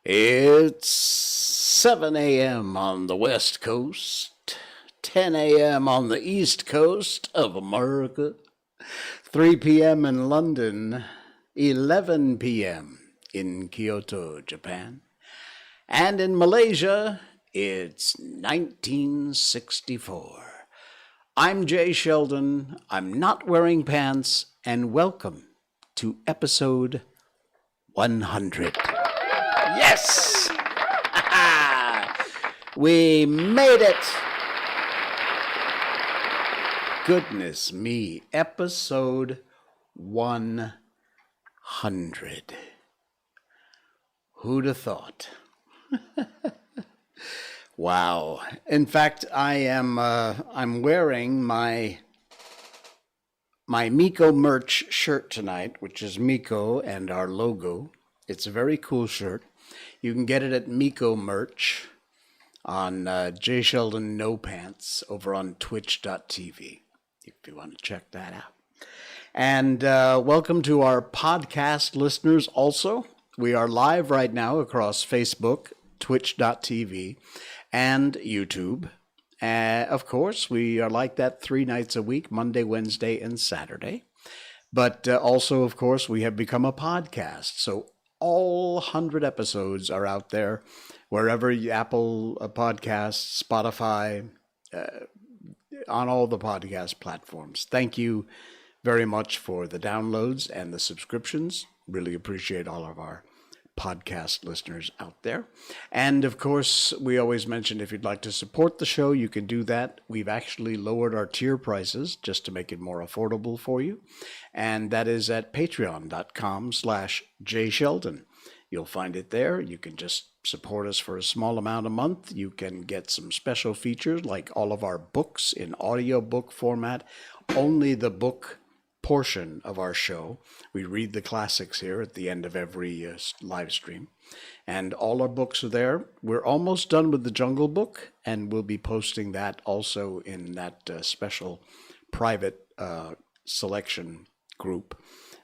It's 7 a.m. on the West Coast, 10 a.m. on the East Coast of America, 3 p.m. in London, 11 p.m. in Kyoto, Japan, and in Malaysia, it's 1964. I'm Jay Sheldon, I'm not wearing pants, and welcome to episode 100. Yes! We made it! Goodness me, episode 100. Who'd have thought? Wow. In fact, I'm wearing my Miko merch shirt tonight, which is Miko and our logo. It's a very cool shirt. You can get it at Miko merch on J Sheldon No Pants over on twitch.tv if you want to check that out. And welcome to our podcast listeners also. We are live right now across Facebook, twitch.tv, and YouTube. Of course, we are like that 3 nights a week, Monday, Wednesday, and Saturday. But also, of course, we have become a podcast. So all 100 episodes are out there, wherever Apple Podcasts, Spotify, on all the podcast platforms. Thank you very much for the downloads and the subscriptions. Really appreciate all of our podcast listeners out there. And of course, we always mention if you'd like to support the show, you can do that. We've actually lowered our tier prices just to make it more affordable for you. And that is at patreon.com/JSheldon. You'll find it there. You can just support us for a small amount a month. You can get some special features like all of our books in audiobook format, only the book portion of our show. We read the classics here at the end of every live stream. And all our books are there. We're almost done with the Jungle Book, and we'll be posting that also in that special private selection group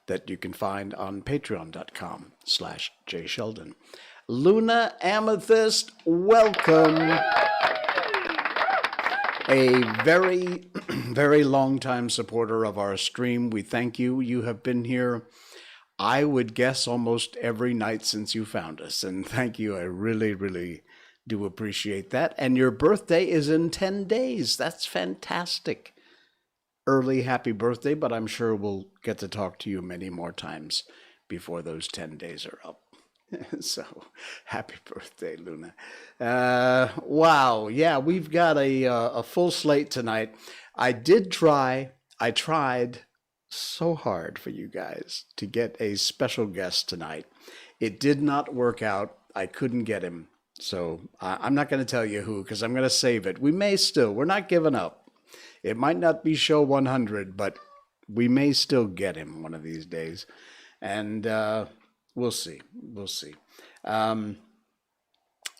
that you can find on patreon.com/JSheldon. Luna Amethyst, welcome. A very, very long-time supporter of our stream. We thank you. You have been here, I would guess, almost every night since you found us. And thank you. I really, really do appreciate that. And your birthday is in 10 days. That's fantastic. Early happy birthday, but I'm sure we'll get to talk to you many more times before those 10 days are up. So, happy birthday, Luna. Wow, yeah, we've got a full slate tonight. I tried so hard for you guys to get a special guest tonight. It did not work out. I couldn't get him. So, I'm not going to tell you who, because I'm going to save it. We're not giving up. It might not be show 100, but we may still get him one of these days. And we'll see.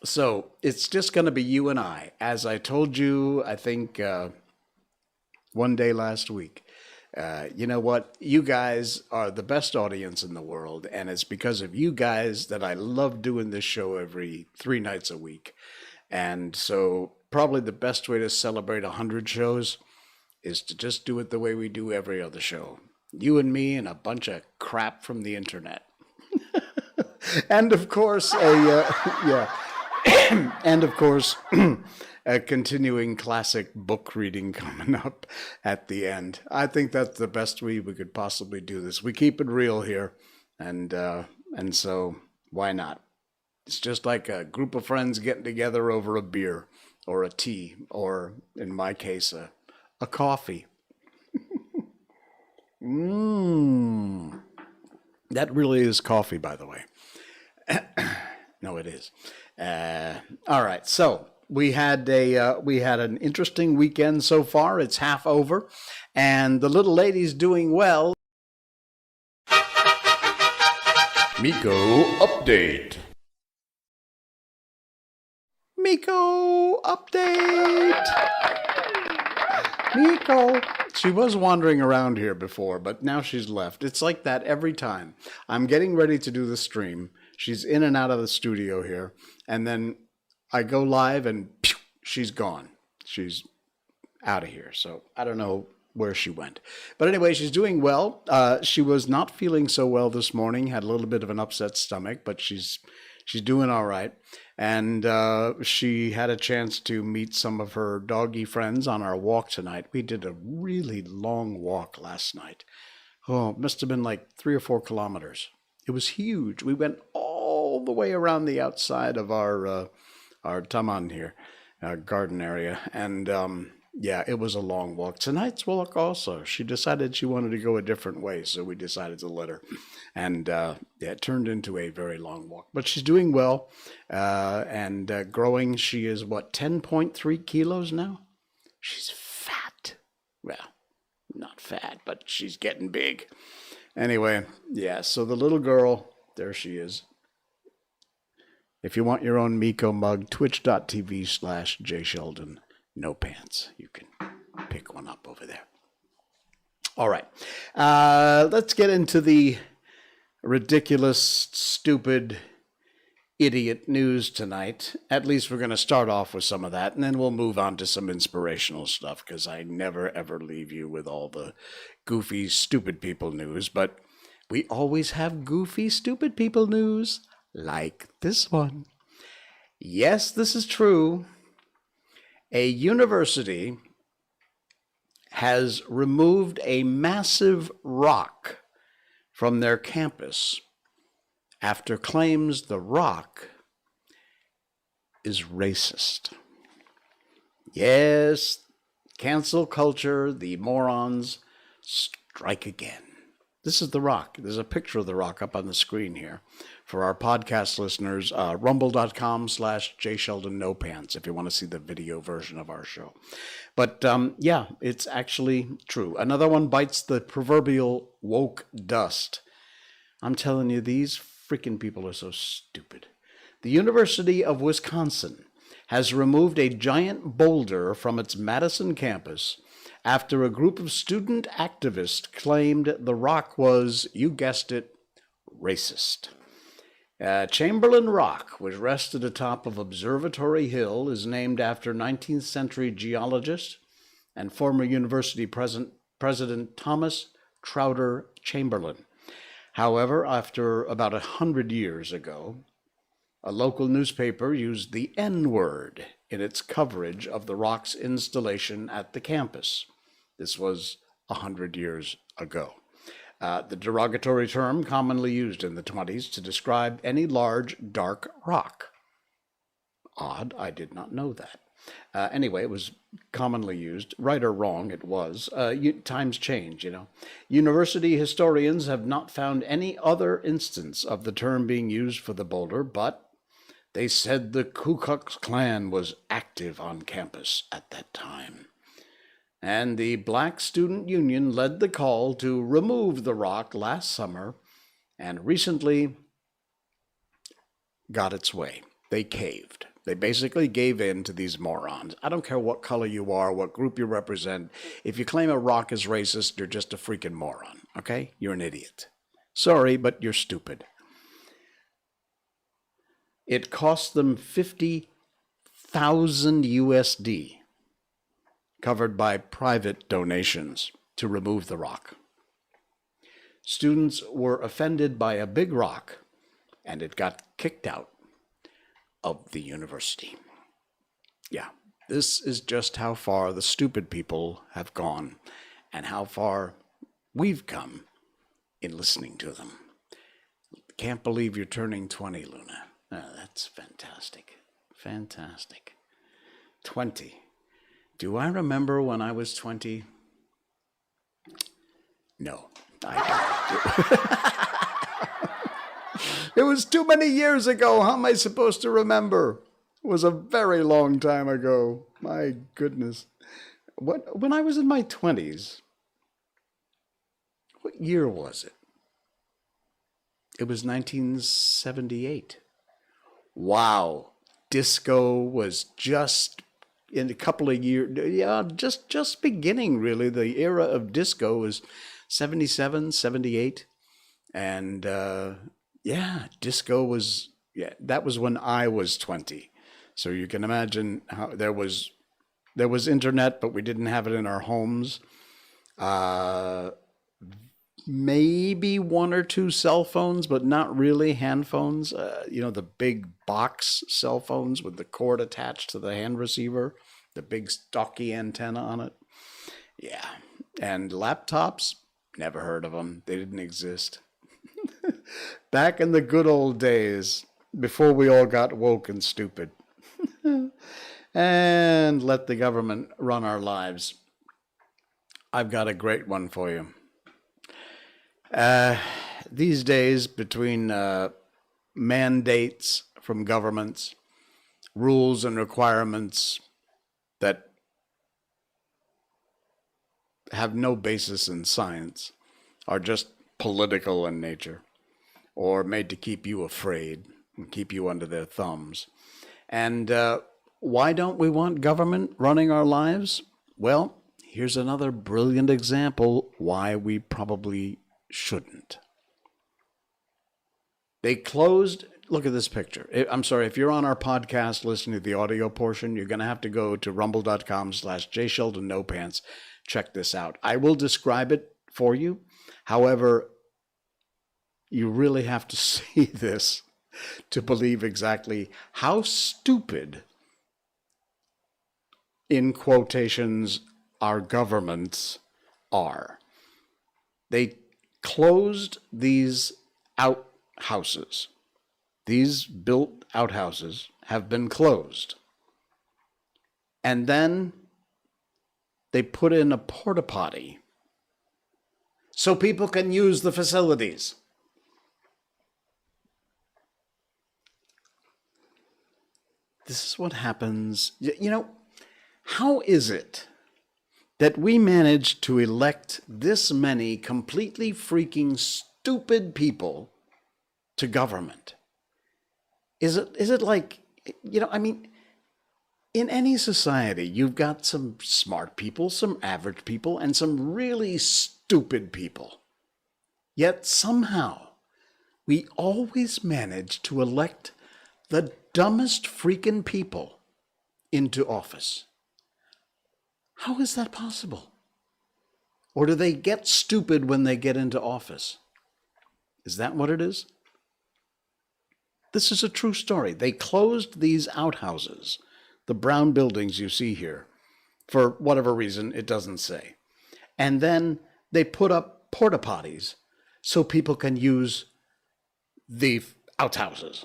So it's just going to be you and I. As I told you, I think one day last week, you know what? You guys are the best audience in the world. And it's because of you guys that I love doing this show every 3 nights a week. And so probably the best way to celebrate 100 shows is to just do it the way we do every other show. You and me and a bunch of crap from the internet. And of course, a continuing classic book reading coming up at the end. I think that's the best way we could possibly do this. We keep it real here, and so why not? It's just like a group of friends getting together over a beer or a tea, or in my case, a coffee. That really is coffee, by the way. No, it is. All right. So we had an interesting weekend so far. It's half over, and the little lady's doing well. Miko update. Miko update. Miko. She was wandering around here before, but now she's left. It's like that every time. I'm getting ready to do the stream. She's in and out of the studio here. And then I go live and pew, she's gone. She's out of here. So I don't know where she went. But anyway, she's doing well. She was not feeling so well this morning, had a little bit of an upset stomach, but she's doing all right. And she had a chance to meet some of her doggy friends on our walk tonight. We did a really long walk last night. Oh, it must have been like 3 or 4 kilometers. It was huge. We went all the way around the outside of our taman here, garden area. And yeah, it was a long walk. Tonight's walk also, she decided she wanted to go a different way, so we decided to let her. And yeah, it turned into a very long walk. But she's doing well and growing. She is, 10.3 kilos now? She's fat. Well, not fat, but she's getting big. Anyway, yeah, so the little girl, there she is. If you want your own Miko mug, twitch.tv/JSheldon. No pants. You can pick one up over there. All right. Let's get into the ridiculous, stupid, idiot news tonight. At least we're going to start off with some of that, and then we'll move on to some inspirational stuff, because I never, ever leave you with all the goofy, stupid people news. But we always have goofy, stupid people news, like this one. Yes, this is true. A university has removed a massive rock from their campus after claims the rock is racist. Yes, cancel culture, the morons strike again. This is the rock. There's a picture of the rock up on the screen here. For our podcast listeners, rumble.com/JSheldonNoPants if you want to see the video version of our show. But yeah, it's actually true. Another one bites the proverbial woke dust. I'm telling you, these freaking people are so stupid. The University of Wisconsin has removed a giant boulder from its Madison campus after a group of student activists claimed the rock was, you guessed it, racist. Chamberlain Rock, which rested atop of Observatory Hill, is named after 19th century geologist and former university President Thomas Trouter Chamberlain. However, after about 100 years ago, a local newspaper used the N-word in its coverage of the rock's installation at the campus. This was 100 years ago. The derogatory term commonly used in the 1920s to describe any large, dark rock. Odd, I did not know that. Anyway, it was commonly used. Right or wrong, it was. Times change, you know. University historians have not found any other instance of the term being used for the boulder, but they said the Ku Klux Klan was active on campus at that time. And the Black Student Union led the call to remove the rock last summer and recently got its way. They caved. They basically gave in to these morons. I don't care what color you are, what group you represent. If you claim a rock is racist, you're just a freaking moron, okay? You're an idiot. Sorry, but you're stupid. It cost them 50,000 USD, covered by private donations, to remove the rock. Students were offended by a big rock, and it got kicked out of the university. Yeah, this is just how far the stupid people have gone and how far we've come in listening to them. Can't believe you're turning 20, Luna. Oh, that's fantastic. Fantastic. 20. Do I remember when I was 20? No, I don't. It was too many years ago. How am I supposed to remember? It was a very long time ago. My goodness. When I was in my 20s, what year was it? It was 1978. Wow. Disco was just in a couple of years, yeah, just beginning, really. The era of disco was 77, 78. And Yeah, disco was, yeah, that was when I was 20. So you can imagine how there was internet, but we didn't have it in our homes. Uh, Maybe one or two cell phones, but not really hand phones. The big box cell phones with the cord attached to the hand receiver, the big stocky antenna on it. Yeah. And laptops, never heard of them. They didn't exist. Back in the good old days, before we all got woke and stupid and let the government run our lives. I've got a great one for you. These days, between mandates from governments, rules and requirements that have no basis in science, are just political in nature, or made to keep you afraid and keep you under their thumbs. And why don't we want government running our lives? Well, here's another brilliant example why we probably shouldn't. They closed, look at this picture. I'm sorry, if you're on our podcast listening to the audio portion, you're going to have to go to rumble.com/JSheldonNoPants. Check this out. I will describe it for you. However, you really have to see this to believe exactly how stupid, in quotations, our governments are. They closed these outhouses. These built outhouses have been closed. And then they put in a porta potty so people can use the facilities. This is what happens. How is it that we managed to elect this many completely freaking stupid people to government? Is it like, in any society, you've got some smart people, some average people, and some really stupid people. Yet somehow, we always manage to elect the dumbest freaking people into office. How is that possible? Or do they get stupid when they get into office? Is that what it is? This is a true story. They closed these outhouses, the brown buildings you see here, for whatever reason, it doesn't say. And then they put up porta potties so people can use the outhouses.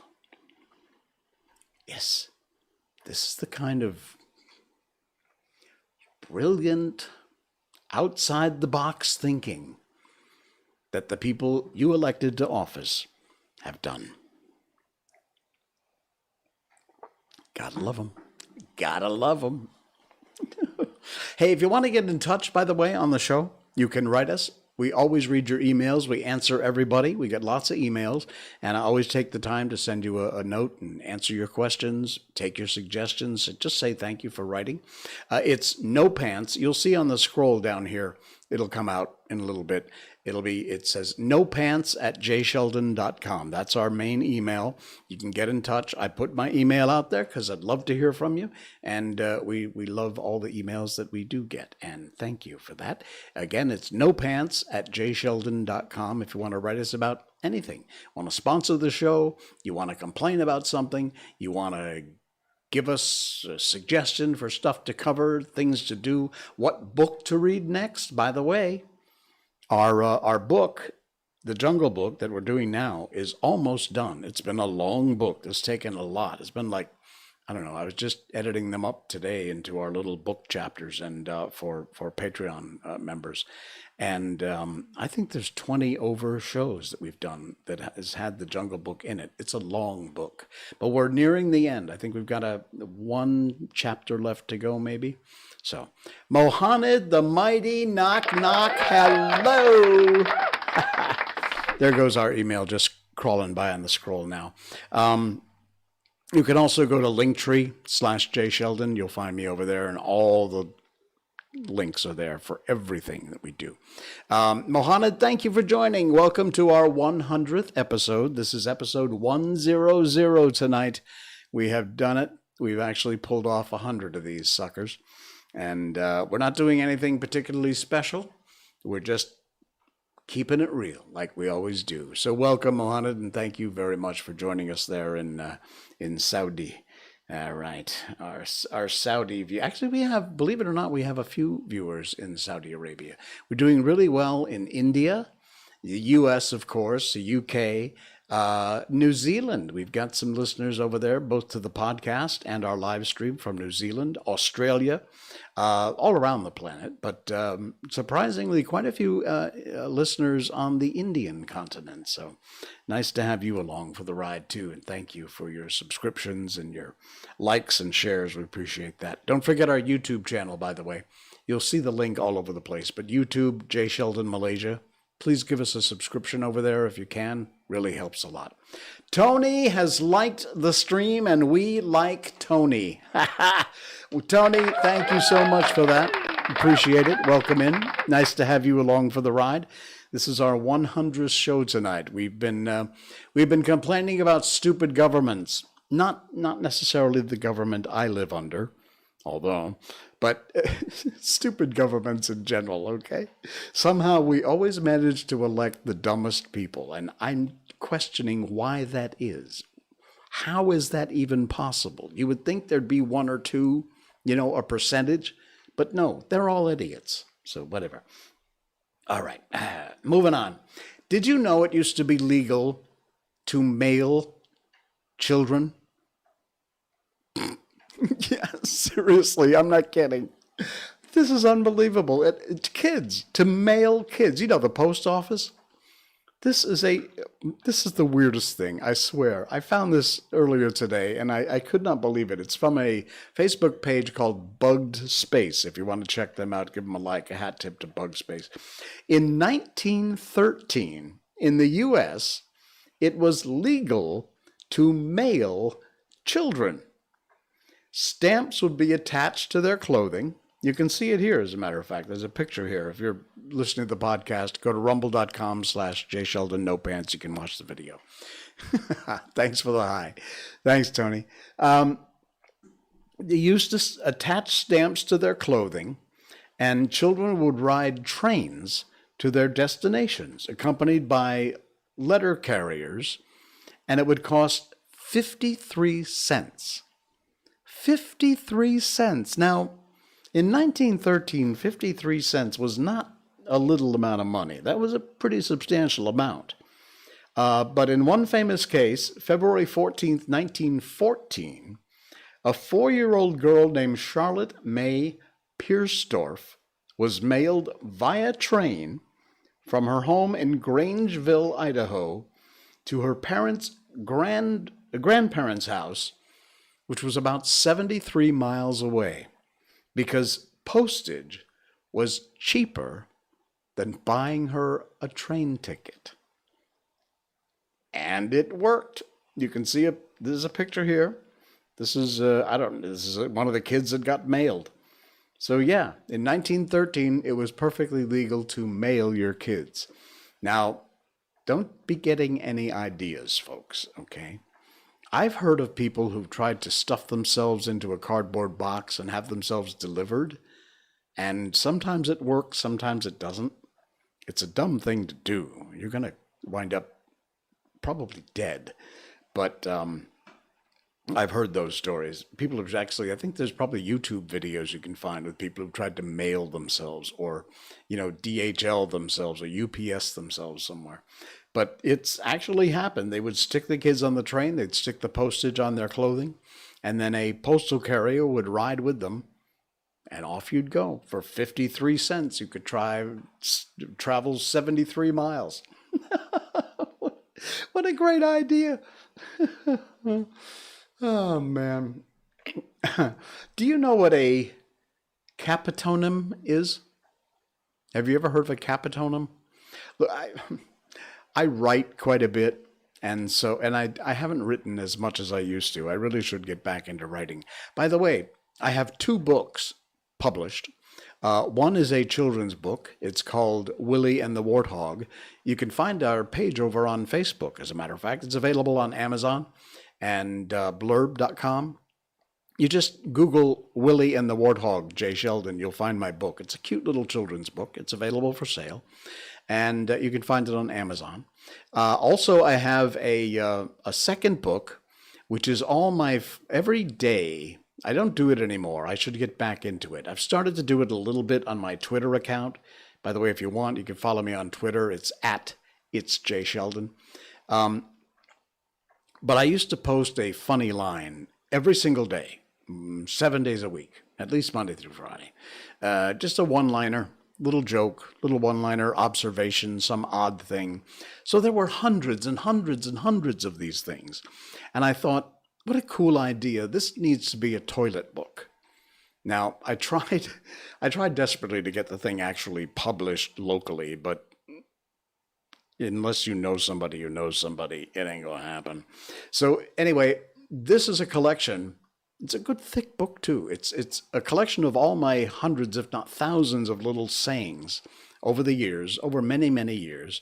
Yes, this is the kind of brilliant, outside-the-box thinking that the people you elected to office have done. Gotta love them. Gotta love them. Hey, if you want to get in touch, by the way, on the show, you can write us. We always read your emails. We answer everybody. We get lots of emails, and I always take the time to send you a note and answer your questions, take your suggestions, and just say thank you for writing. It's No Pants. You'll see on the scroll down here, it'll come out in a little bit. It says nopants@jsheldon.com. That's our main email. You can get in touch. I put my email out there because I'd love to hear from you. And we love all the emails that we do get. And thank you for that. Again, it's nopants@jsheldon.com if you want to write us about anything. Want to sponsor the show? You want to complain about something? You want to give us a suggestion for stuff to cover, things to do, what book to read next? By the way, our book, the Jungle Book that we're doing now, is almost done. It's been a long book. It's taken a lot. It's been like, I don't know, I was just editing them up today into our little book chapters and for Patreon members. And I think there's 20 over shows that we've done that has had the Jungle Book in it. It's a long book, but we're nearing the end. I think we've got one chapter left to go, maybe. So, Mohammed the Mighty, knock, knock, hello. There goes our email just crawling by on the scroll now. You can also go to Linktree /JSheldon. You'll find me over there and all the links are there for everything that we do. Mohamed, thank you for joining. Welcome to our 100th episode. This is episode 100 tonight. We have done it. We've actually pulled off 100 of these suckers. And we're not doing anything particularly special. We're just keeping it real like we always do. So welcome, Mohamed, and thank you very much for joining us there in Saudi. All right, our Saudi view. Actually, we have, believe it or not, we have a few viewers in Saudi Arabia. We're doing really well in India, the U.S., of course, the U.K., New Zealand. We've got some listeners over there, both to the podcast and our live stream from New Zealand, Australia, all around the planet. But surprisingly, quite a few listeners on the Indian continent. So nice to have you along for the ride, too. And thank you for your subscriptions and your likes and shares. We appreciate that. Don't forget our YouTube channel, by the way. You'll see the link all over the place. But YouTube, J. Sheldon, Malaysia. Please give us a subscription over there if you can. Really helps a lot. Tony has liked the stream, and we like Tony. Well, Tony, thank you so much for that. Appreciate it. Welcome in. Nice to have you along for the ride. This is our 100th show tonight. We've been complaining about stupid governments. Not necessarily the government I live under, but stupid governments in general, okay? Somehow we always manage to elect the dumbest people, and I'm questioning why that is. How is that even possible? You would think there'd be one or two, a percentage, but no, they're all idiots. So whatever. All right, moving on. Did you know it used to be legal to mail children? Yeah, seriously, I'm not kidding. This is unbelievable. It's kids, to mail kids. The post office. This is the weirdest thing, I swear. I found this earlier today, and I could not believe it. It's from a Facebook page called Bugged Space. If you want to check them out, give them a like, a hat tip to Bugged Space. In 1913, in the U.S., it was legal to mail children. Stamps would be attached to their clothing. You can see it here, as a matter of fact. There's a picture here. If you're listening to the podcast, go to rumble.com/JSheldonNoPants. You can watch the video. Thanks for the hi. Thanks, Tony. They used to attach stamps to their clothing, and children would ride trains to their destinations, accompanied by letter carriers, and it would cost 53 cents. 53 cents. Now, in 1913, 53 cents was not a little amount of money. That was a pretty substantial amount. But in one famous case, February 14th, 1914, a 4-year-old girl named Charlotte May Piersdorf was mailed via train from her home in Grangeville, Idaho, to her grandparents' house, which was about 73 miles away, because postage was cheaper than buying her a train ticket. And it worked. You can see there's a picture here. This is one of the kids that got mailed. So yeah, in 1913, it was perfectly legal to mail your kids. Now, don't be getting any ideas, folks, okay? I've heard of people who've tried to stuff themselves into a cardboard box and have themselves delivered. And sometimes it works, sometimes it doesn't. It's a dumb thing to do. You're going to wind up probably dead. But I've heard those stories. People have actually, I think there's probably YouTube videos you can find with people who've tried to mail themselves or, DHL themselves or UPS themselves somewhere. But it's actually happened. They would stick the kids on the train, they'd stick the postage on their clothing, and then a postal carrier would ride with them, and off you'd go. For 53 cents, you could travel 73 miles. What a great idea. Oh, man. Do you know what a capitonym is? Have you ever heard of a capitonym? Look, I write quite a bit, and I haven't written as much as I used to. I really should get back into writing. By the way, I have 2 books published. One is a children's book. It's called Willie and the Warthog. You can find our page over on Facebook, as a matter of fact. It's available on Amazon and blurb.com. You just Google Willie and the Warthog, J. Sheldon. You'll find my book. It's a cute little children's book. It's available for sale, and you can find it on Amazon. Also, I have a second book, which is all my every day. I don't do it anymore. I should get back into it. I've started to do it a little bit on my Twitter account. By the way, if you want, you can follow me on Twitter. It's @itsjsheldon. But I used to post a funny line every single day, 7 days a week, at least Monday through Friday. Just a one-liner, little joke, little one-liner, observation, some odd thing. So there were hundreds and hundreds and hundreds of these things. And I thought, what a cool idea. This needs to be a toilet book. Now, I tried desperately to get the thing actually published locally, but unless you know somebody who knows somebody, it ain't gonna happen. So anyway, this is a collection. It's a good thick book too. It's a collection of all my hundreds, if not thousands, of little sayings over the years, over many, many years.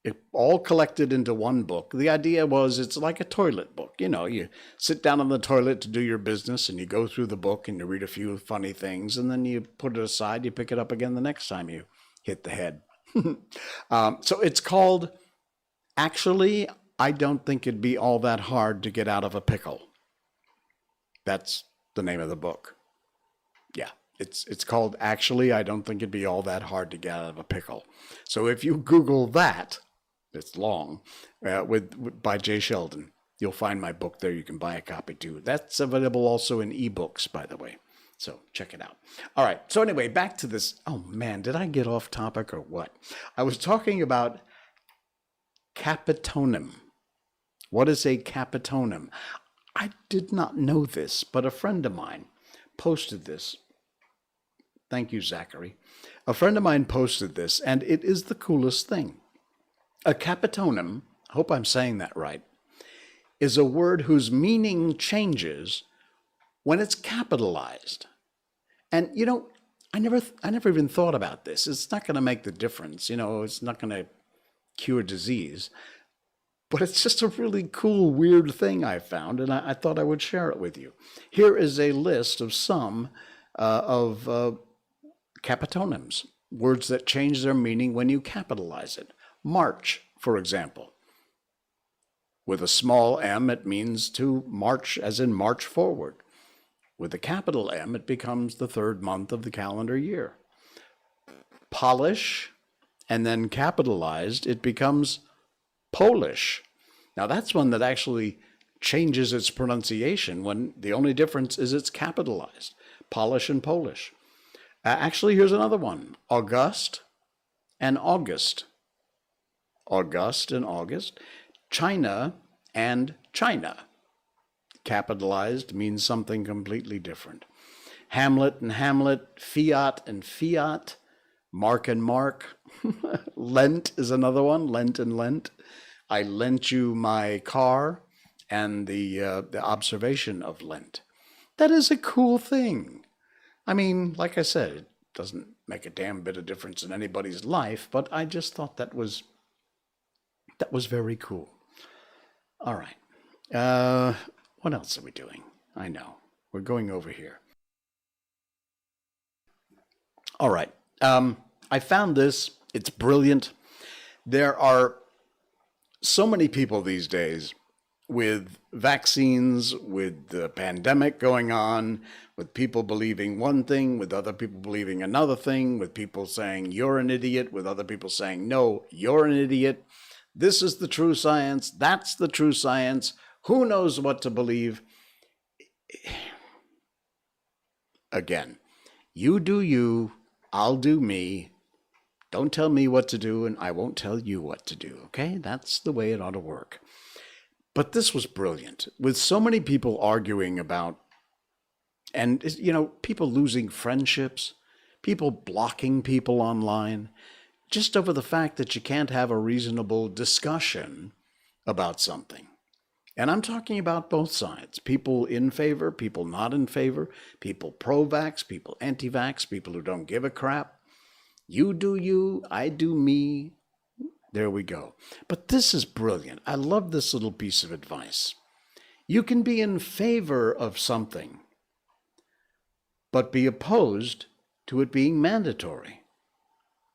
It all collected into one book. The idea was it's like a toilet book. You know, you sit down on the toilet to do your business and you go through the book and you read a few funny things and then you put it aside, you pick it up again the next time you hit the head. So it's called, Actually, I Don't Think It'd Be All That Hard to Get Out of a Pickle. That's the name of the book. Yeah. It's called Actually, I Don't Think It'd Be All That Hard to Get Out of a Pickle. So if you Google that, it's long, by J. Sheldon, you'll find my book there. You can buy a copy too. That's available also in ebooks, by the way. So check it out. All right. So anyway, back to this. Oh man, did I get off topic or what? I was talking about capitonym. What is a capitonym? I did not know this, but a friend of mine posted this. Thank you, Zachary. A friend of mine posted this, and it is the coolest thing. A capitonym, I hope I'm saying that right, is a word whose meaning changes when it's capitalized. And, you know, I never even thought about this. It's not going to make the difference. You know, it's not going to cure disease. But it's just a really cool, weird thing I found, and I thought I would share it with you. Here is a list of some of capitonyms, words that change their meaning when you capitalize it. March, for example. With a small m, it means to march, as in march forward. With a capital M, it becomes the third month of the calendar year. Polish, and then capitalized, it becomes Polish. Now that's one that actually changes its pronunciation when the only difference is it's capitalized. Polish and Polish. Actually, here's another one. August and August. August and August. China and China. Capitalized means something completely different. Hamlet and Hamlet. Fiat and Fiat. Mark and Mark. Lent is another one. Lent and Lent. I lent you my car, and the observation of Lent. That is a cool thing. I mean, like I said, it doesn't make a damn bit of difference in anybody's life, but I just thought that was very cool. All right. What else are we doing? I know. We're going over here. All right. I found this. It's brilliant. There are so many people these days with vaccines, with the pandemic going on, with people believing one thing, with other people believing another thing, with people saying you're an idiot, with other people saying no, you're an idiot. This is the true science. That's the true science. Who knows what to believe? Again, you do you, I'll do me. Don't tell me what to do, and I won't tell you what to do, okay? That's the way it ought to work. But this was brilliant, with so many people arguing about, and, you know, people losing friendships, people blocking people online, just over the fact that you can't have a reasonable discussion about something. And I'm talking about both sides. People in favor, people not in favor, people pro-vax, people anti-vax, people who don't give a crap. You do you, I do me. There we go. But this is brilliant. I love this little piece of advice. You can be in favor of something, but be opposed to it being mandatory.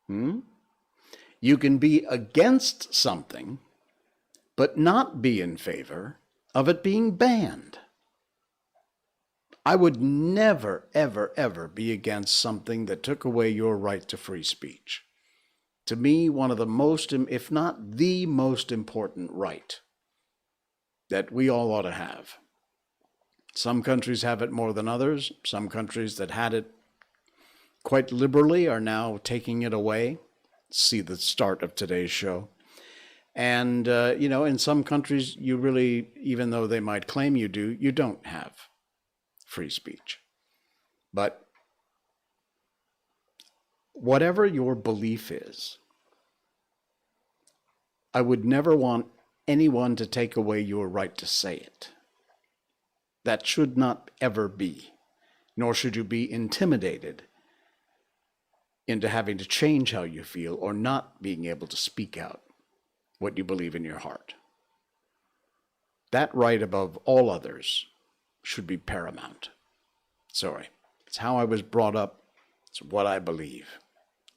You can be against something, but not be in favor of it being banned. I would never, ever, ever be against something that took away your right to free speech. To me, one of the most, if not the most important right that we all ought to have. Some countries have it more than others. Some countries that had it quite liberally are now taking it away. See the start of today's show. And, in some countries, you really, even though they might claim you do, you don't have free speech. But whatever your belief is, I would never want anyone to take away your right to say it. That should not ever be, nor should you be intimidated into having to change how you feel or not being able to speak out what you believe in your heart. That right above all others should be paramount. Sorry, it's how I was brought up. It's what I believe.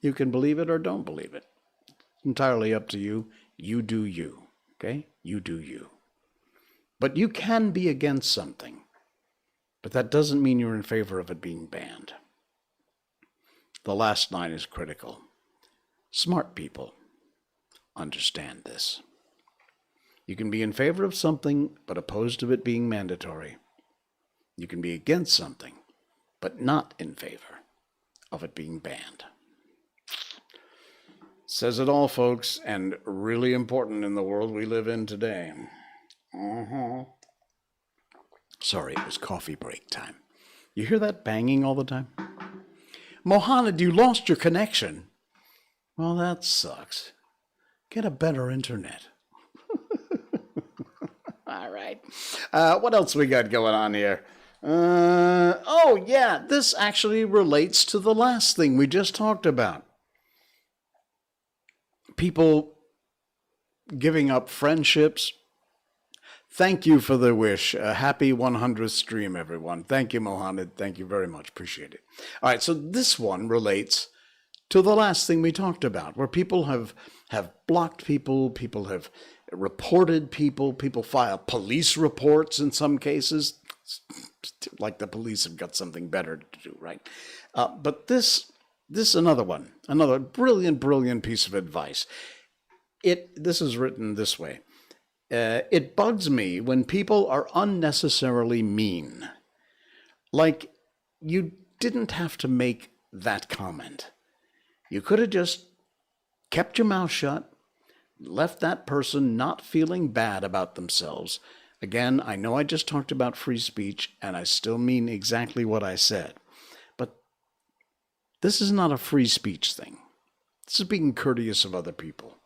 You can believe it or don't believe it. It's entirely up to you. You do you, okay? You do you. But you can be against something, but that doesn't mean you're in favor of it being banned. The last line is critical. Smart people understand this. You can be in favor of something, but opposed to it being mandatory. You can be against something, but not in favor of it being banned. Says it all, folks, and really important in the world we live in today. Sorry, it was coffee break time. You hear that banging all the time? Mohammed, you lost your connection. Well, that sucks. Get a better internet. All right. What else we got going on here? This actually relates to the last thing we just talked about. People giving up friendships. Thank you for the wish. Happy 100th stream, everyone. Thank you, Mohammed. Thank you very much. Appreciate it. All right, so this one relates to the last thing we talked about, where people have blocked people, people have reported people, people file police reports in some cases, like the police have got something better to do, right? But this another one, another brilliant piece of advice. This is written this way. It bugs me when people are unnecessarily mean. Like, you didn't have to make that comment. You could have just kept your mouth shut, left that person not feeling bad about themselves. Again, I know I just talked about free speech, and I still mean exactly what I said. But this is not a free speech thing. This is being courteous of other people.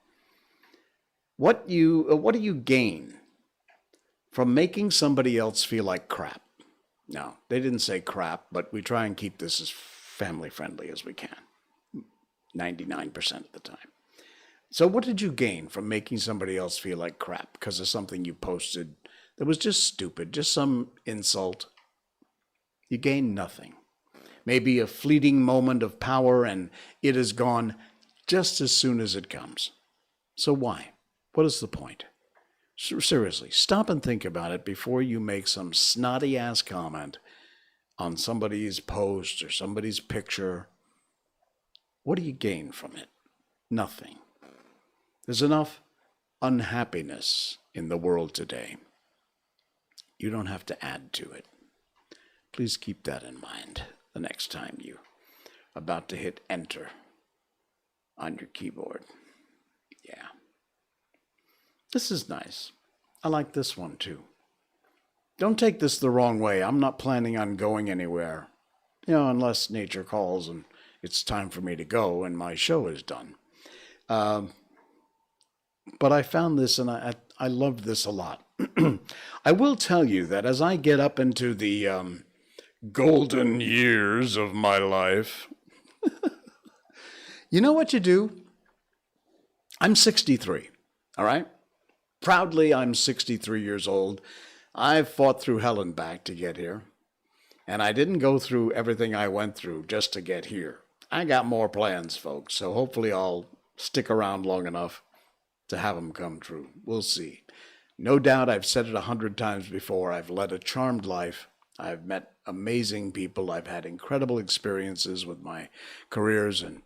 What do you gain from making somebody else feel like crap? No, they didn't say crap, but we try and keep this as family friendly as we can, 99% of the time. So what did you gain from making somebody else feel like crap because of something you posted that was just stupid, just some insult? You gain nothing. Maybe a fleeting moment of power, and it is gone just as soon as it comes. So why? What is the point? Seriously, stop and think about it before you make some snotty-ass comment on somebody's post or somebody's picture. What do you gain from it? Nothing. There's enough unhappiness in the world today. You don't have to add to it. Please keep that in mind the next time you're about to hit enter on your keyboard. Yeah. This is nice. I like this one too. Don't take this the wrong way. I'm not planning on going anywhere, unless nature calls and it's time for me to go and my show is done. But I found this and I I love this a lot. I will tell you that as I get up into the golden years of my life, you know what you do? I'm 63, all right? Proudly, I'm 63 years old. I've fought through hell and back to get here. And I didn't go through everything I went through just to get here. I got more plans, folks, so hopefully I'll stick around long enough to have them come true. We'll see. No doubt, I've said it 100 times before, I've led a charmed life. I've met amazing people. I've had incredible experiences with my careers in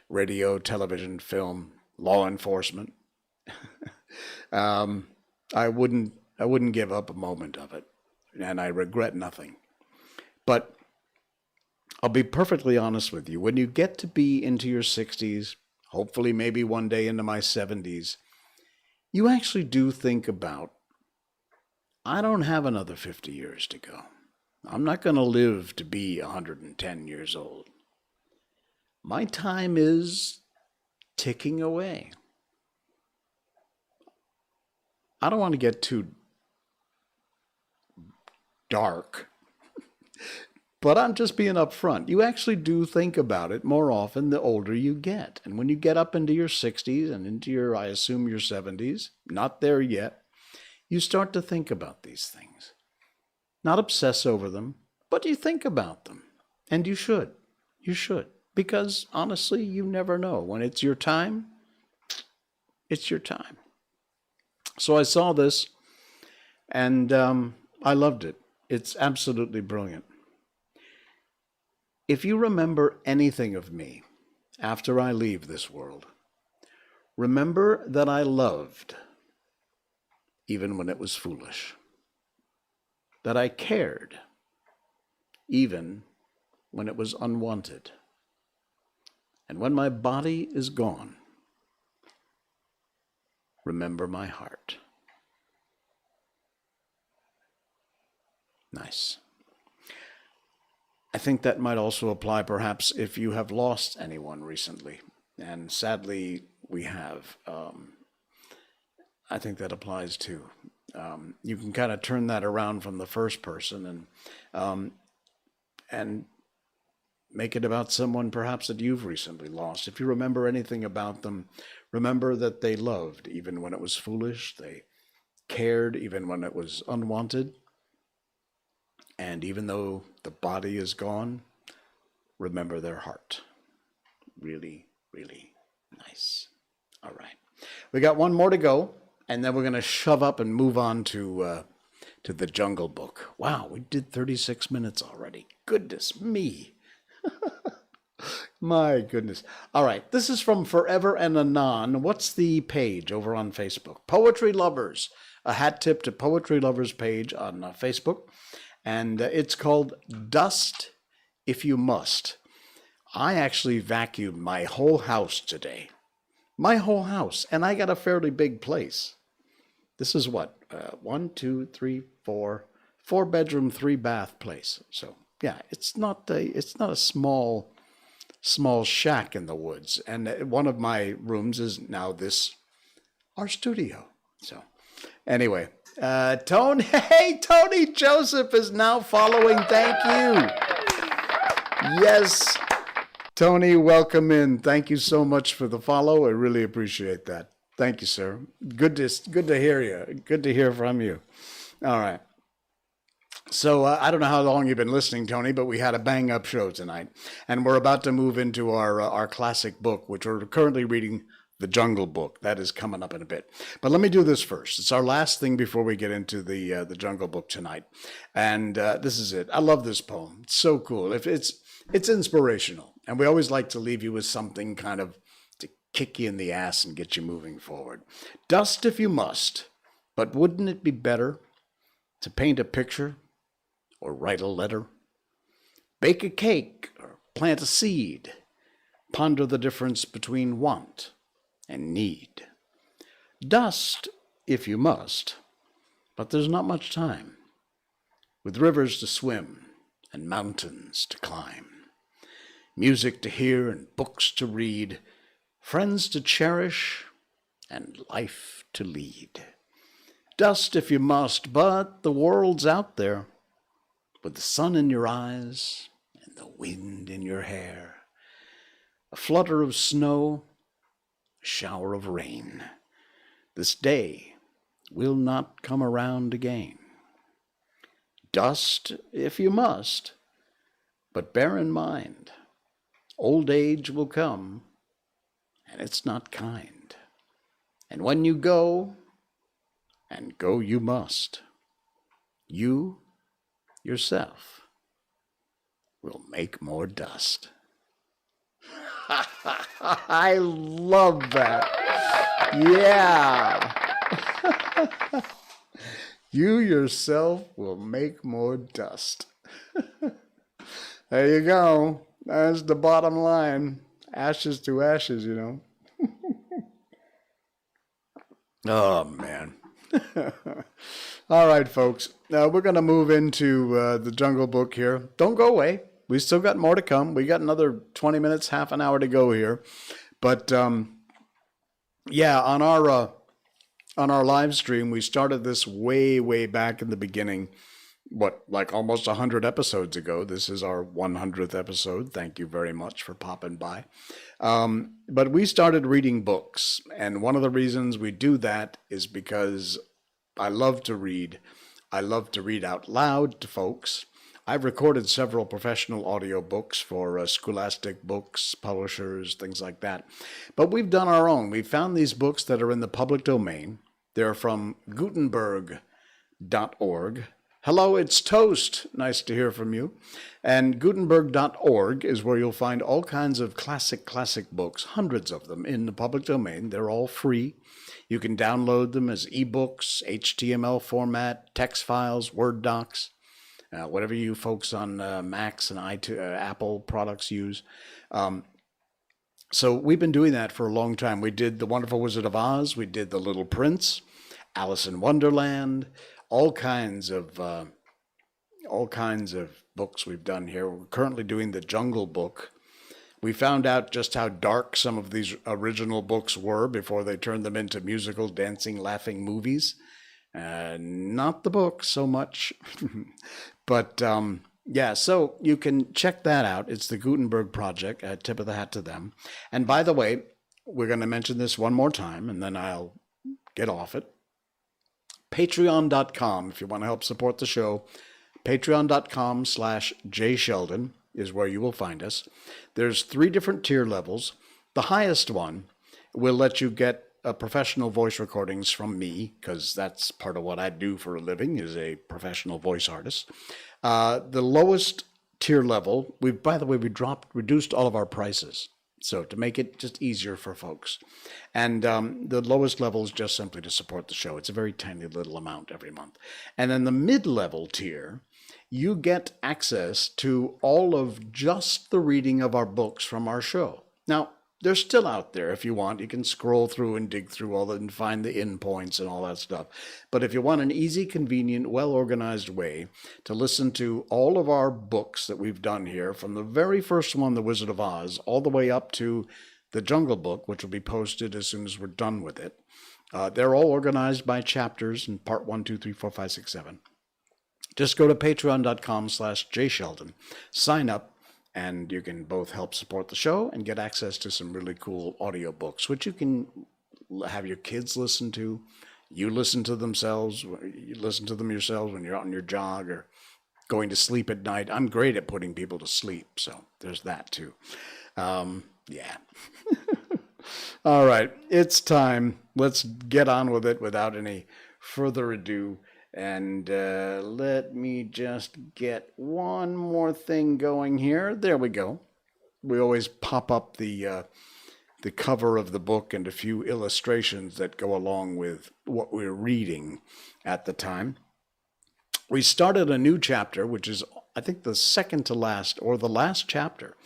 radio, television, film, law enforcement. I wouldn't give up a moment of it, and I regret nothing. But I'll be perfectly honest with you. When you get to be into your 60s, hopefully maybe one day into my 70s, you actually do think about, I don't have another 50 years to go. I'm not going to live to be 110 years old. My time is ticking away. I don't want to get too dark, but I'm just being upfront. You actually do think about it more often the older you get. And when you get up into your 60s and into your, I assume, your 70s, not there yet, you start to think about these things. Not obsess over them, but you think about them. And you should. You should. Because honestly, you never know. When it's your time, it's your time. So I saw this, and I loved it. It's absolutely brilliant. If you remember anything of me after I leave this world, remember that I loved, even when it was foolish. That I cared, even when it was unwanted. And when my body is gone, remember my heart. Nice. I think that might also apply perhaps if you have lost anyone recently. And sadly, we have. I think that applies too. You can kind of turn that around from the first person and make it about someone perhaps that you've recently lost. If you remember anything about them, remember that they loved even when it was foolish. They cared even when it was unwanted. And even though the body is gone, remember their heart. Really, really nice. All right. We got one more to go, and then we're going to shove up and move on to the Jungle Book. Wow, we did 36 minutes already. Goodness me. My goodness. All right, this is from Forever and Anon. What's the page over on Facebook? Poetry Lovers. A hat tip to Poetry Lovers page on Facebook. And it's called Dust If You Must. I actually vacuumed my whole house today. My whole house. And I got a fairly big place. This is what? 1, 2, 3, 4. 4-bedroom, 3-bath place. So, yeah, it's not a small shack in the woods. And one of my rooms is now our studio. So, anyway. Tony Joseph is now following. Thank you. Yes, Tony, welcome in. Thank you so much for the follow. I really appreciate that. Thank you, sir. Good to hear you. Good to hear from you. All right. So I don't know how long you've been listening, Tony, but we had a bang-up show tonight, and we're about to move into our classic book, which we're currently reading. The Jungle Book. That is coming up in a bit. But let me do this first. It's our last thing before we get into the Jungle Book tonight. And this is it. I love this poem. It's so cool. It's inspirational. And we always like to leave you with something kind of to kick you in the ass and get you moving forward. Dust if you must, but wouldn't it be better to paint a picture or write a letter? Bake a cake or plant a seed. Ponder the difference between want and need. Dust, if you must, but there's not much time. With rivers to swim and mountains to climb, music to hear and books to read, friends to cherish and life to lead. Dust if you must, but the world's out there, with the sun in your eyes and the wind in your hair. A flutter of snow, a shower of rain. This day will not come around again. Dust if you must, but bear in mind, old age will come, and it's not kind. And when you go, and go you must, you yourself will make more dust. I love that. Yeah. You yourself will make more dust. There you go. That's the bottom line. Ashes to ashes, you know. Oh, man. All right, folks. Now we're going to move into the Jungle Book here. Don't go away. We still got more to come. We got another 20 minutes, half an hour to go here. But yeah, on our live stream, we started this way back in the beginning. Like almost 100 episodes ago. This is our 100th episode. Thank you very much for popping by. But we started reading books, and one of the reasons we do that is because I love to read. I love to read out loud to folks. I've recorded several professional audio books for Scholastic Books, publishers, things like that. But we've done our own. We found these books that are in the public domain. They're from Gutenberg.org. Hello, it's Toast. Nice to hear from you. And Gutenberg.org is where you'll find all kinds of classic books, hundreds of them in the public domain. They're all free. You can download them as ebooks, HTML format, text files, Word docs, whatever you folks on Macs and Apple products use. So we've been doing that for a long time. We did The Wonderful Wizard of Oz. We did The Little Prince, Alice in Wonderland, all kinds of books we've done here. We're currently doing the Jungle Book. We found out just how dark some of these original books were before they turned them into musical, dancing, laughing movies. Not the book so much. But yeah, so you can check that out. It's the Gutenberg Project. Tip of the hat to them. And by the way, we're going to mention this one more time, and then I'll get off it. Patreon.com, if you want to help support the show. Patreon.com/JSheldon is where you will find us. There's 3 different tier levels. The highest one will let you get professional voice recordings from me, because that's part of what I do for a living, is a professional voice artist. The lowest tier level, reduced all of our prices. So to make it just easier for folks. And the lowest level is just simply to support the show. It's a very tiny little amount every month. And then the mid-level tier, you get access to all of just the reading of our books from our show. Now, they're still out there if you want. You can scroll through and dig through all that and find the end points and all that stuff. But if you want an easy, convenient, well-organized way to listen to all of our books that we've done here, from the very first one, The Wizard of Oz, all the way up to The Jungle Book, which will be posted as soon as we're done with it. They're all organized by chapters in part 1, 2, 3, 4, 5, 6, 7. Just go to patreon.com/JSheldon. Sign up. And you can both help support the show and get access to some really cool audiobooks, which you can have your kids listen to. You listen to themselves. You listen to them yourselves when you're out on your jog or going to sleep at night. I'm great at putting people to sleep, so there's that too. Yeah. All right, it's time. Let's get on with it without any further ado. And let me just get one more thing going here. There we go. We always pop up the cover of the book and a few illustrations that go along with what we're reading at the time. We started a new chapter, which is, I think, the second to last, or the last chapter,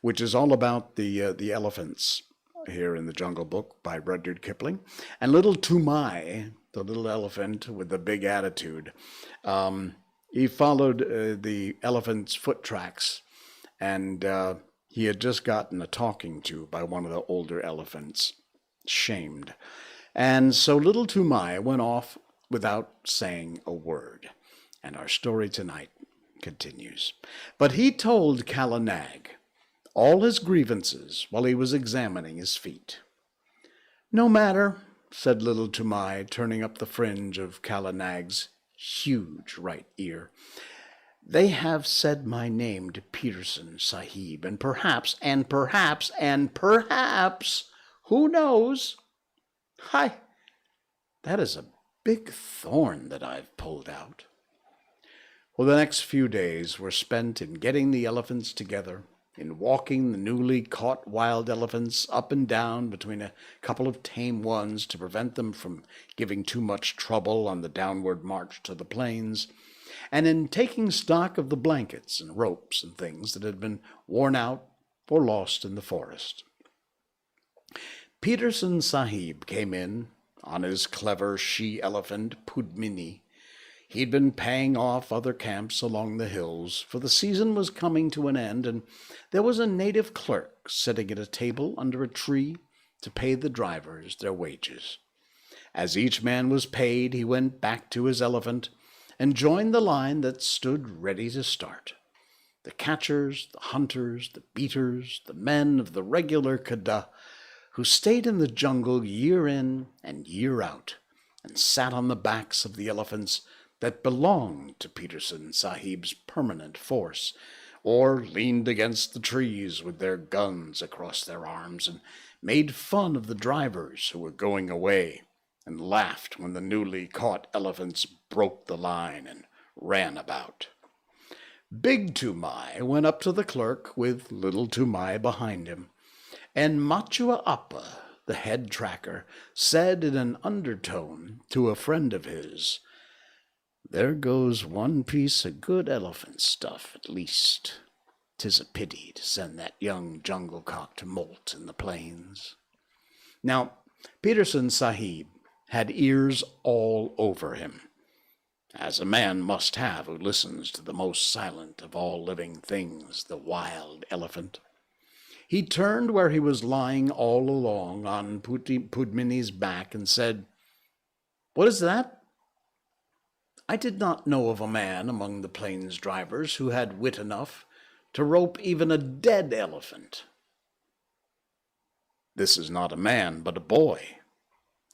which is all about the elephants here in the Jungle Book by Rudyard Kipling. And little Tumai, the little elephant with the big attitude, he followed the elephant's foot tracks, and he had just gotten a talking to by one of the older elephants, shamed. And so little Tumai went off without saying a word. And our story tonight continues. But he told Kala Nag all his grievances while he was examining his feet. "No matter," said Little Toomai, turning up the fringe of Kala Nag's huge right ear. "They have said my name to Peterson Sahib, and perhaps, who knows? Hi, that is a big thorn that I've pulled out." Well, the next few days were spent in getting the elephants together, in walking the newly caught wild elephants up and down between a couple of tame ones to prevent them from giving too much trouble on the downward march to the plains, and in taking stock of the blankets and ropes and things that had been worn out or lost in the forest. Peterson Sahib came in on his clever she-elephant Pudmini. He'd been paying off other camps along the hills, for the season was coming to an end, and there was a native clerk sitting at a table under a tree to pay the drivers their wages. As each man was paid, he went back to his elephant and joined the line that stood ready to start. The catchers, the hunters, the beaters, the men of the regular Kada, who stayed in the jungle year in and year out, and sat on the backs of the elephants that belonged to Peterson Sahib's permanent force, or leaned against the trees with their guns across their arms, and made fun of the drivers who were going away, and laughed when the newly caught elephants broke the line and ran about. Big Toomai went up to the clerk with Little Toomai behind him, and Machua Appa, the head tracker, said in an undertone to a friend of his, "There goes one piece of good elephant stuff, at least. 'Tis a pity to send that young jungle cock to molt in the plains." Now, Peterson Sahib had ears all over him, as a man must have who listens to the most silent of all living things, the wild elephant. He turned where he was lying all along on Pudmini's back and said, "What is that?" I did not know of a man among the plains drivers who had wit enough to rope even a dead elephant. "This is not a man, but a boy.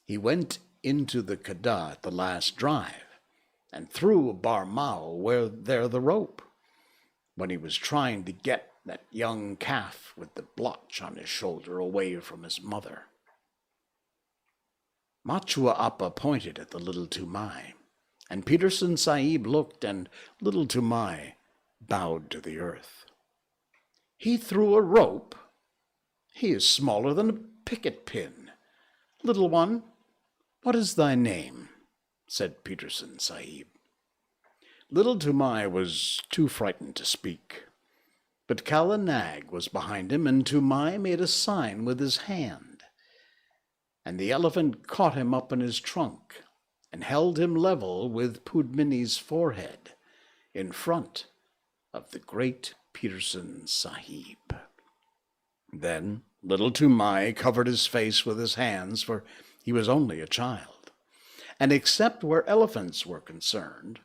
He went into the Kada at the last drive, and threw a barmao where there the rope, when he was trying to get that young calf with the blotch on his shoulder away from his mother." Machua Appa pointed at the Little Toomai, and Peterson Sahib looked, and Little Toomai bowed to the earth. "He threw a rope? He is smaller than a picket pin. Little one, what is thy name?" said Peterson Sahib. Little Toomai was too frightened to speak, but Kala Nag was behind him, and Toomai made a sign with his hand, and the elephant caught him up in his trunk and held him level with Pudmini's forehead in front of the great Peterson Sahib. Then Little Toomai covered his face with his hands, for he was only a child, and except where elephants were concerned,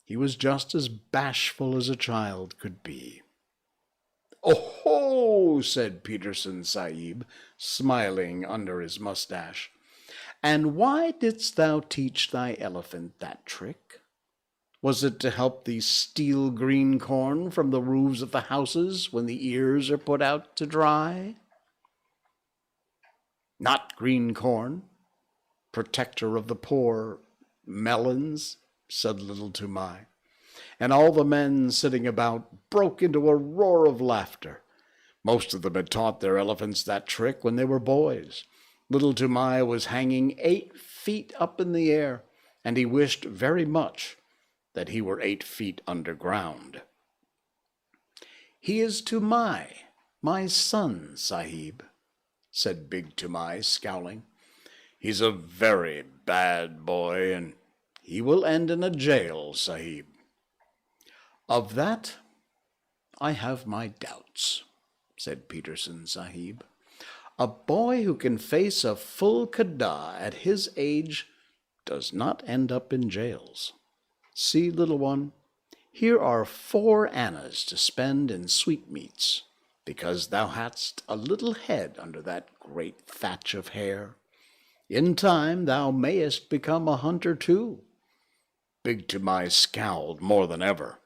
he was just as bashful as a child could be. "Oh-ho!" said Peterson Sahib, smiling under his mustache. "And why didst thou teach thy elephant that trick? Was it to help thee steal green corn from the roofs of the houses when the ears are put out to dry?" "Not green corn, protector of the poor, melons," said Little Toomai, and all the men sitting about broke into a roar of laughter. Most of them had taught their elephants that trick when they were boys. Little Toomai was hanging 8 feet up in the air, and he wished very much that he were 8 feet underground. "He is Toomai, my son, Sahib," said Big Toomai, scowling. "He's a very bad boy, and he will end in a jail, Sahib." "Of that I have my doubts," said Peterson Sahib. "A boy who can face a full Kada at his age does not end up in jails. See, little one, here are 4 annas to spend in sweetmeats, because thou hadst a little head under that great thatch of hair. In time thou mayest become a hunter too. Big Toomai scowled more than ever.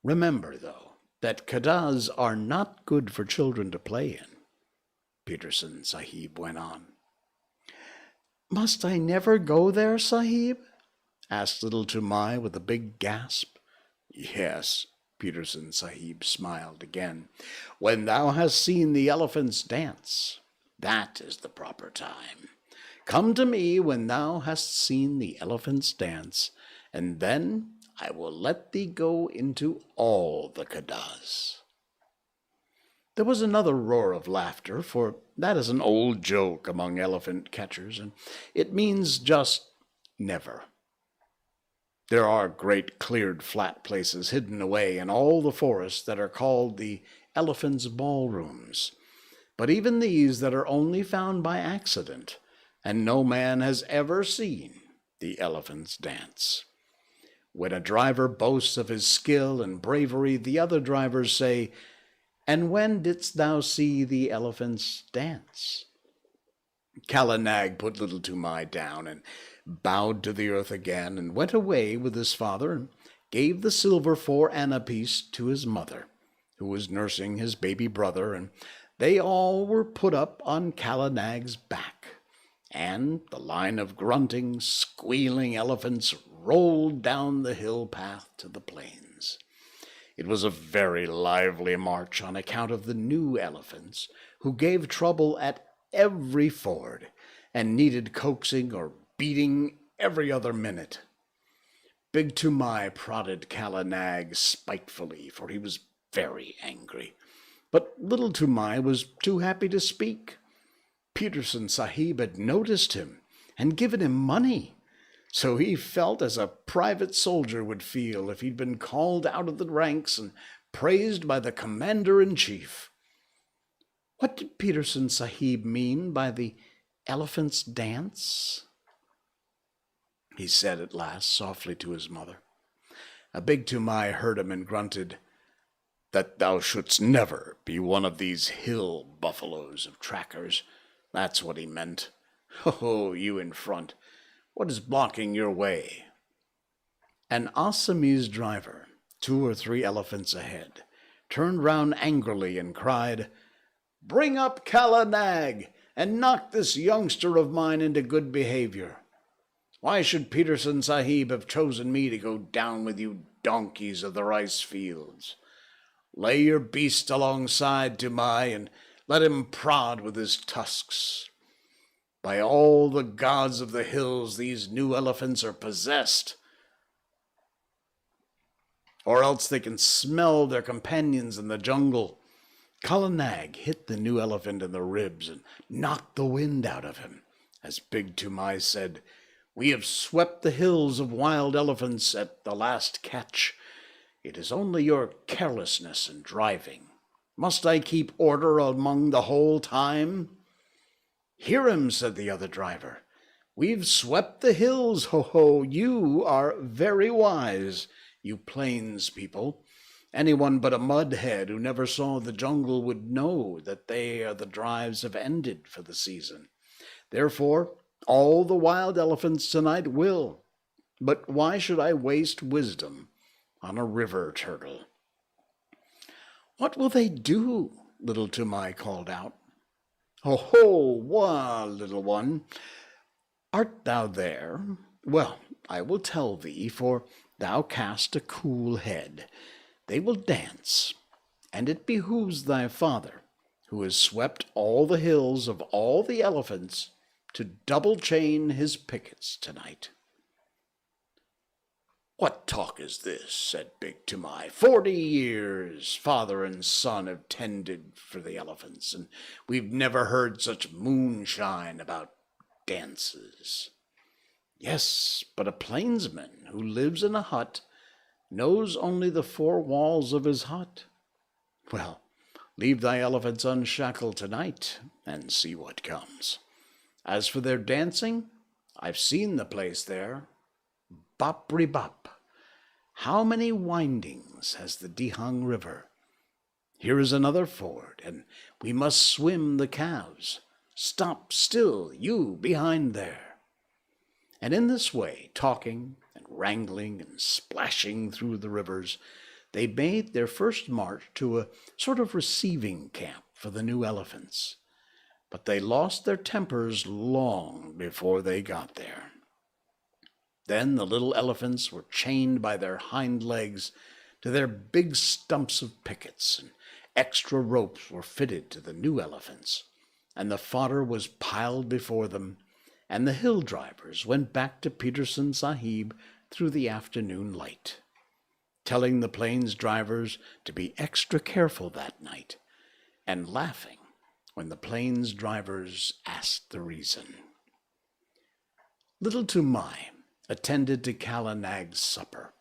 Remember, though, that Kadas are not good for children to play in, Peterson Sahib went on. Must I never go there, Sahib? Asked little Toomai with a big gasp. Yes, Peterson Sahib smiled again. When thou hast seen the elephants dance, that is the proper time. Come to me when thou hast seen the elephants dance, and then I will let thee go into all the Kadas. There was another roar of laughter, for that is an old joke among elephant catchers, and it means just never. There are great cleared flat places hidden away in all the forests that are called the elephants' ballrooms, but even these that are only found by accident, and no man has ever seen the elephants dance. When a driver boasts of his skill and bravery, the other drivers say, And when didst thou see the elephants dance? Kala Nag put little Toomai down and bowed to the earth again, and went away with his father and gave the silver 4 anna piece to his mother, who was nursing his baby brother, and they all were put up on Kala Nag's back, and the line of grunting, squealing elephants rolled down the hill path to the plains. It was a very lively march on account of the new elephants, who gave trouble at every ford, and needed coaxing or beating every other minute. Big Toomai prodded Kala Nag spitefully, for he was very angry. But little Toomai was too happy to speak. Peterson Sahib had noticed him and given him money, so he felt as a private soldier would feel if he'd been called out of the ranks and praised by the commander-in-chief. What did Peterson Sahib mean by the elephant's dance? He said at last softly to his mother. A Big Toomai heard him and grunted, That thou shouldst never be one of these hill buffaloes of trackers. That's what he meant. Oh, you in front. What is blocking your way? An Assamese driver, 2 or 3 elephants ahead, turned round angrily and cried, Bring up Kala Nag, and knock this youngster of mine into good behavior. Why should Peterson Sahib have chosen me to go down with you donkeys of the rice fields? Lay your beast alongside Toomai, and let him prod with his tusks. By all the gods of the hills, these new elephants are possessed. Or else they can smell their companions in the jungle. Kala Nag hit the new elephant in the ribs and knocked the wind out of him. As Big Toomai said, We have swept the hills of wild elephants at the last catch. It is only your carelessness in driving. Must I keep order among the whole time? Hear him, said the other driver. We've swept the hills, ho-ho. You are very wise, you plains people. Anyone but a mudhead who never saw the jungle would know that the drives have ended for the season. Therefore, all the wild elephants tonight will. But why should I waste wisdom on a river turtle? What will they do? Little Toomai called out. Ho-ho, wah, little one. Art thou there? Well, I will tell thee, for thou cast a cool head. They will dance, and it behooves thy father, who has swept all the hills of all the elephants, to double-chain his pickets tonight. What talk is this? Said Big Toomai. 40 years father and son have tended for the elephants, and we've never heard such moonshine about dances. Yes, but a plainsman who lives in a hut knows only the 4 walls of his hut. Well, leave thy elephants unshackled tonight, and see what comes. As for their dancing, I've seen the place there. Bopri bop. How many windings has the Dihang River? Here is another ford, and we must swim the calves. Stop still, you behind there. And in this way, talking and wrangling and splashing through the rivers, they made their first march to a sort of receiving camp for the new elephants. But they lost their tempers long before they got there. Then the little elephants were chained by their hind legs to their big stumps of pickets, and extra ropes were fitted to the new elephants, and the fodder was piled before them, and the hill drivers went back to Peterson Sahib through the afternoon light, telling the plains drivers to be extra careful that night, and laughing when the plains drivers asked the reason. Little Tumai attended to Kala Nag's supper,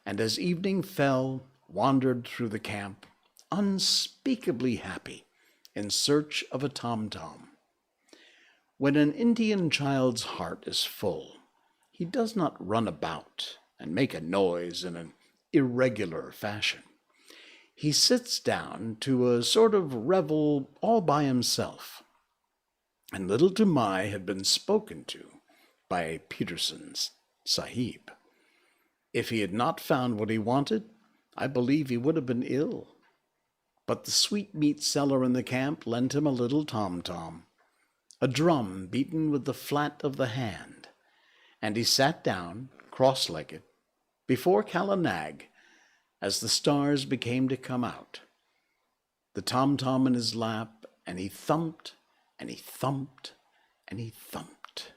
and as evening fell, wandered through the camp, unspeakably happy, in search of a tom-tom. When an Indian child's heart is full, he does not run about and make a noise in an irregular fashion. He sits down to a sort of revel all by himself, and little Tumai had been spoken to by Peterson's Sahib. If he had not found what he wanted, I believe he would have been ill. But the sweetmeat seller in the camp lent him a little tom-tom, a drum beaten with the flat of the hand, and he sat down, cross-legged, before Kala Nag as the stars began to come out, the tom-tom in his lap, and he thumped, and he thumped, and he thumped.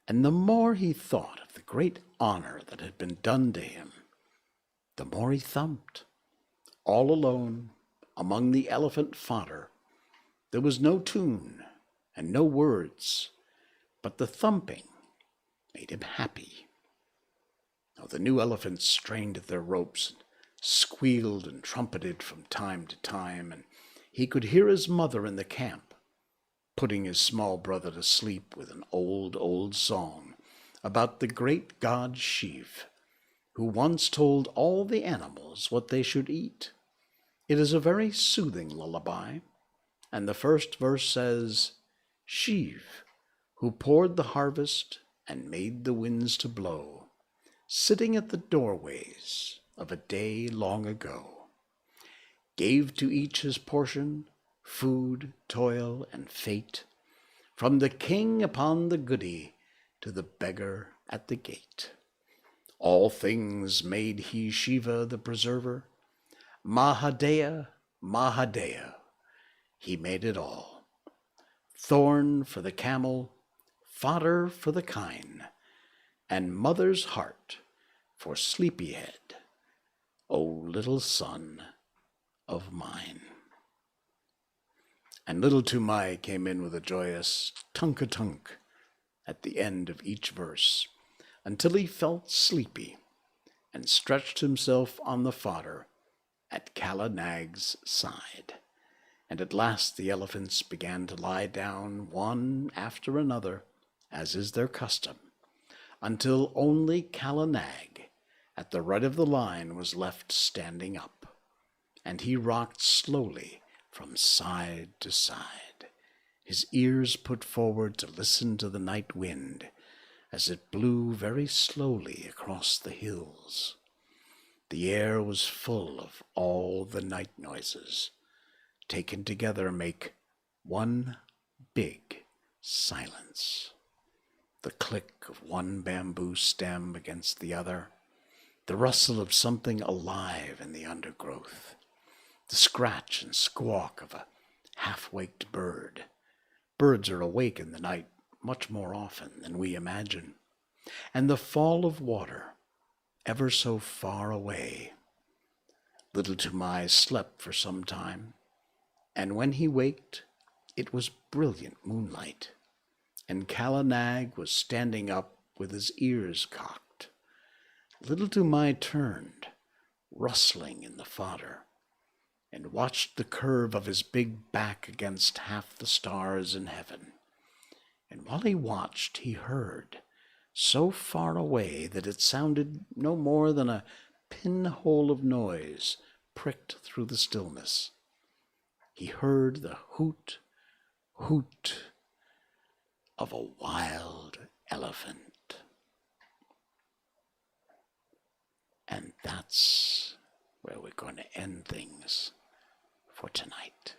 And the more he thought of the great honor that had been done to him, the more he thumped. All alone, among the elephant fodder, there was no tune and no words, but the thumping made him happy. Now the new elephants strained at their ropes and squealed and trumpeted from time to time, and he could hear his mother in the camp putting his small brother to sleep with an old song about the great god Shiva, who once told all the animals what they should eat. It is a very soothing lullaby, and the first verse says, Shiva, who poured the harvest and made the winds to blow, sitting at the doorways of a day long ago, gave to each his portion, food, toil, and fate, from the king upon the goody to the beggar at the gate. All things made he Shiva the preserver, Mahadeya, Mahadeya, he made it all. Thorn for the camel, fodder for the kine, and mother's heart for sleepyhead, O little son of mine. And little Tumai came in with a joyous tunk-a-tunk at the end of each verse, until he felt sleepy and stretched himself on the fodder at Kala Nag's side. And at last the elephants began to lie down one after another, as is their custom, until only Kala Nag at the right of the line was left standing up, and he rocked slowly from side to side, his ears put forward to listen to the night wind as it blew very slowly across the hills. The air was full of all the night noises, taken together make one big silence. The click of one bamboo stem against the other, the rustle of something alive in the undergrowth, the scratch and squawk of a half-waked bird. Birds are awake in the night much more often than we imagine. And the fall of water, ever so far away. Little Tumai slept for some time, and when he waked, it was brilliant moonlight, and Kala Nag was standing up with his ears cocked. Little Tumai turned, rustling in the fodder, and watched the curve of his big back against half the stars in heaven. And while he watched, he heard, so far away that it sounded no more than a pinhole of noise pricked through the stillness. He heard the hoot, hoot of a wild elephant. And that's where we're going to end things for tonight.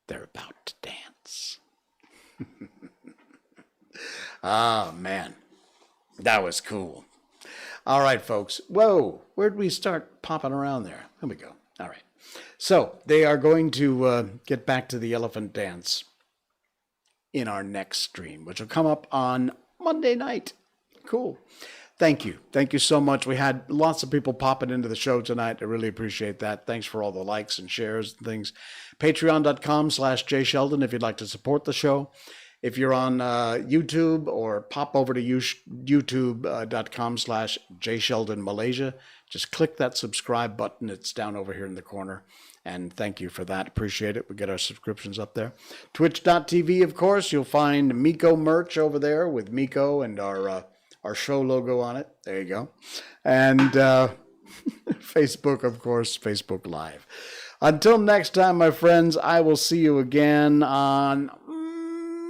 They're about to dance. Ah, man, that was cool. All right, folks. Whoa, where'd we start popping around there? Here we go. All right. So they are going to get back to the elephant dance in our next stream, which will come up on Monday night. Cool. Thank you. Thank you so much. We had lots of people popping into the show tonight. I really appreciate that. Thanks for all the likes and shares and things. Patreon.com/JSheldon if you'd like to support the show. If you're on YouTube, or pop over to youtube.com/JSheldon Malaysia, just click that subscribe button. It's down over here in the corner. And thank you for that. Appreciate it. We get our subscriptions up there. Twitch.tv, of course. You'll find Miko merch over there with Miko and our show logo on it. There you go. And Facebook, of course, Facebook Live. Until next time, my friends, I will see you again on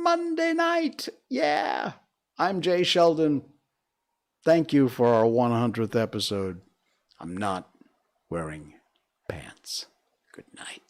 Monday night. Yeah. I'm Jay Sheldon. Thank you for our 100th episode. I'm not wearing pants. Good night.